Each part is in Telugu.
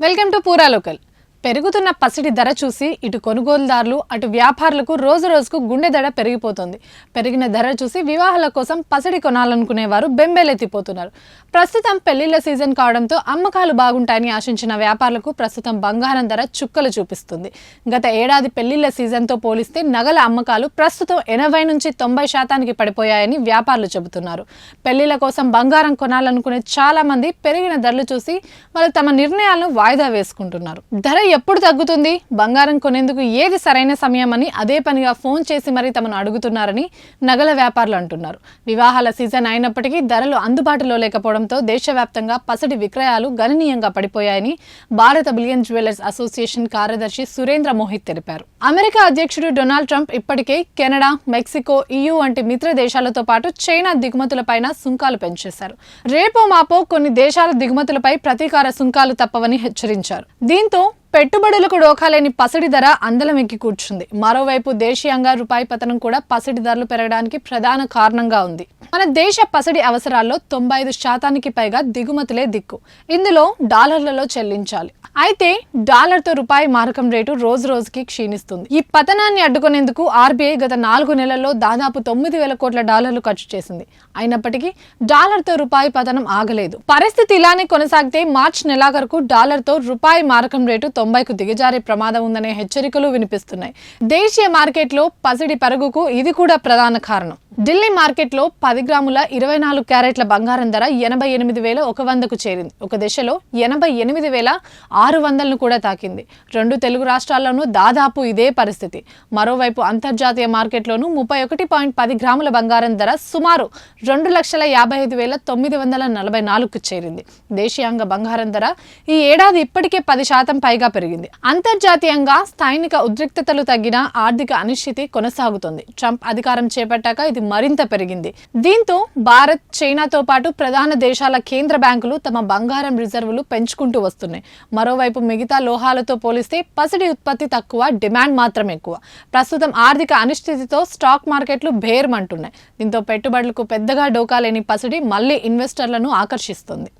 వెల్కమ్ టు పూరా లోకల్. పెరుగుతున్న పసిడి ధర చూసి ఇటు కొనుగోలుదారులు అటు వ్యాపారులకు రోజు రోజుకు గుండె దడ పెరిగిపోతుంది. పెరిగిన ధర చూసి వివాహాల కోసం పసిడి కొనాలనుకునేవారు బెంబేలెత్తిపోతున్నారు. ప్రస్తుతం పెళ్లిళ్ల సీజన్ కావడంతో అమ్మకాలు బాగుంటాయని ఆశించిన వ్యాపారులకు ప్రస్తుతం బంగారం ధర చుక్కలు చూపిస్తుంది. గత ఏడాది పెళ్లిళ్ల సీజన్తో పోలిస్తే నగల అమ్మకాలు ప్రస్తుతం 80 నుంచి 90% పడిపోయాయని వ్యాపారులు చెబుతున్నారు. పెళ్లిళ్ల కోసం బంగారం కొనాలనుకునే చాలా మంది పెరిగిన ధరలు చూసి వాళ్ళు తమ నిర్ణయాలను వాయిదా వేసుకుంటున్నారు. ధర ఎప్పుడు తగ్గుతుంది, బంగారం కొనేందుకు ఏది సరైన సమయం అని అదే పనిగా ఫోన్ చేసి మరీ తమను అడుగుతున్నారని నగల వ్యాపారులు అంటున్నారు. వివాహాల సీజన్ అయినప్పటికీ ధరలు అందుబాటులో లేకపోవడంతో దేశవ్యాప్తంగా పసిడి విక్రయాలు గణనీయంగా పడిపోయాయని భారత బిలియన్ జ్యువెలర్స్ అసోసియేషన్ కార్యదర్శి సురేంద్ర మోహిత్ తెలిపారు. అమెరికా అధ్యక్షుడు డొనాల్డ్ ట్రంప్ ఇప్పటికే కెనడా, మెక్సికో, EU వంటి మిత్ర దేశాలతో పాటు చైనా దిగుమతులపైన సుంకాలు పెంచేశారు. రేపో మాపో కొన్ని దేశాల దిగుమతులపై ప్రతీకార సుంకాలు తప్పవని హెచ్చరించారు. దీంతో పెట్టుబడులకు డోకాలేని పసిడి ధర అందలం ఎక్కి కూర్చుంది. మరోవైపు దేశీయంగా రూపాయి పతనం కూడా పసిడి ధరలు పెరగడానికి ప్రధాన కారణంగా ఉంది. మన దేశ పసిడి అవసరాల్లో 95% పైగా దిగుమతులే దిక్కు. ఇందులో డాలర్లలో చెల్లించాలి. అయితే డాలర్తో రూపాయి మారకం రేటు రోజు రోజుకి క్షీణిస్తుంది. ఈ పతనాన్ని అడ్డుకునేందుకు RBI గత 4 నెలల్లో దాదాపు $9,000 కోట్ల ఖర్చు చేసింది. అయినప్పటికీ డాలర్తో రూపాయి పతనం ఆగలేదు. పరిస్థితి ఇలానే కొనసాగితే మార్చి నెలాఖరుకు డాలర్తో రూపాయి మారకం రేటు 90కు దిగజారే ప్రమాదం ఉందనే హెచ్చరికలు వినిపిస్తున్నాయి. దేశీయ మార్కెట్లో పసిడి పరుగుకు ఇది కూడా ప్రధాన కారణం. ఢిల్లీ మార్కెట్లో 10 గ్రాముల 24 క్యారెట్ల బంగారం ధర 88,100కు చేరింది. ఒక దశలో 88,600ను కూడా తాకింది. 2 తెలుగు రాష్ట్రాల్లోనూ దాదాపు ఇదే పరిస్థితి. మరోవైపు అంతర్జాతీయ మార్కెట్లోనూ 31.10 గ్రాముల బంగారం ధర సుమారు 2,55,944కు చేరింది. దేశీయంగా బంగారం ధర ఈ ఏడాది ఇప్పటికే 10% పైగా పెరిగింది. అంతర్జాతీయంగా స్థానిక ఉద్రిక్తతలు తగ్గిన ఆర్థిక అనిశ్చితి కొనసాగుతుంది. ట్రంప్ అధికారం చేపట్టాక ఇది మరింత పెరిగింది. దీంతో భారత్, చైనాతో పాటు ప్రధాన దేశాల కేంద్ర బ్యాంకులు తమ బంగారం రిజర్వులు పెంచుకుంటూ వస్తున్నాయి. మరోవైపు మిగతా లోహాలతో పోలిస్తే పసిడి ఉత్పత్తి తక్కువ, డిమాండ్ మాత్రం ఎక్కువ. ప్రస్తుతం ఆర్థిక అనిశ్చితితో స్టాక్ మార్కెట్లు భేర్మంటున్నాయి. దీంతో పెట్టుబడులకు పెద్దగా డోకాలేని పసిడి మళ్లీ ఇన్వెస్టర్లను ఆకర్షిస్తుంది.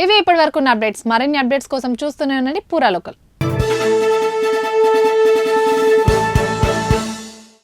ఇవి ఇప్పటి వరకు ఉన్న అప్డేట్స్. మరిన్ని అప్డేట్స్ కోసం చూస్తూనే ఉండండి పూరా లోకల్.